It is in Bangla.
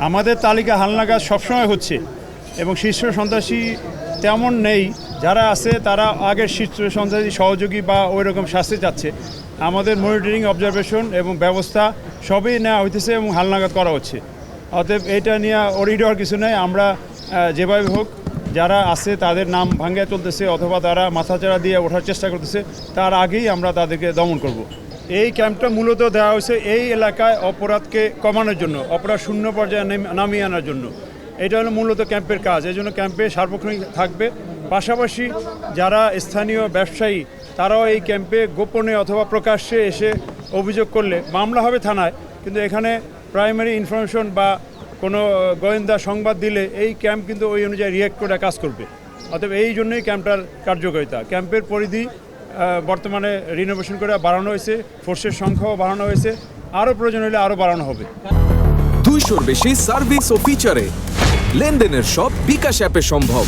আমাদের তালিকা হালনাগাদ সবসময় হচ্ছে এবং শীর্ষ সন্ত্রাসী তেমন নেই, যারা আছে তারা আগের শীর্ষ সন্ত্রাসী সহযোগী বা ওই রকম শাস্তি যাচ্ছে। আমাদের মনিটরিং, অবজারভেশন এবং ব্যবস্থা সবই নেওয়া হইতেছে এবং হালনাগাদ করা হচ্ছে। অতএব এটা নিয়ে অরিড হওয়ার কিছু নেই। আমরা যেভাবে হোক যারা আছে তাদের নাম ভাঙ্গিয়ে চলতেছে অথবা তারা মাথাচাড়া দিয়ে ওঠার চেষ্টা করতেছে, তার আগেই আমরা তাদেরকে দমন করব। এই ক্যাম্পটা মূলত দেওয়া হয়েছে এই এলাকায় অপরাধকে কমানোর জন্য, অপরাধ শূন্য পর্যায়ে নামিয়ে আনার জন্য। এটা হলো মূলত ক্যাম্পের কাজ। এই জন্য ক্যাম্পে সার্বক্ষণিক থাকবে। পাশাপাশি যারা স্থানীয় ব্যবসায়ী তারাও এই ক্যাম্পে গোপনে অথবা প্রকাশ্যে এসে অভিযোগ করলে মামলা হবে থানায়, কিন্তু এখানে প্রাইমারি ইনফরমেশন বা কোনো গোয়েন্দা সংবাদ দিলে এই ক্যাম্প কিন্তু ওই অনুযায়ী রিয়্যাক্ট করে কাজ করবে। অতএব এই জন্যই ক্যাম্পটার কার্যকারিতা। ক্যাম্পের পরিধি বর্তমানে রিনোভেশন করে বাড়ানো হয়েছে, ফোর্সের সংখ্যাও বাড়ানো হয়েছে, আরও প্রয়োজন হলে আরও বাড়ানো হবে। 200-র বেশি সার্ভিস ও ফিচারে লেনদেনের সব বিকাশ অ্যাপে সম্ভব।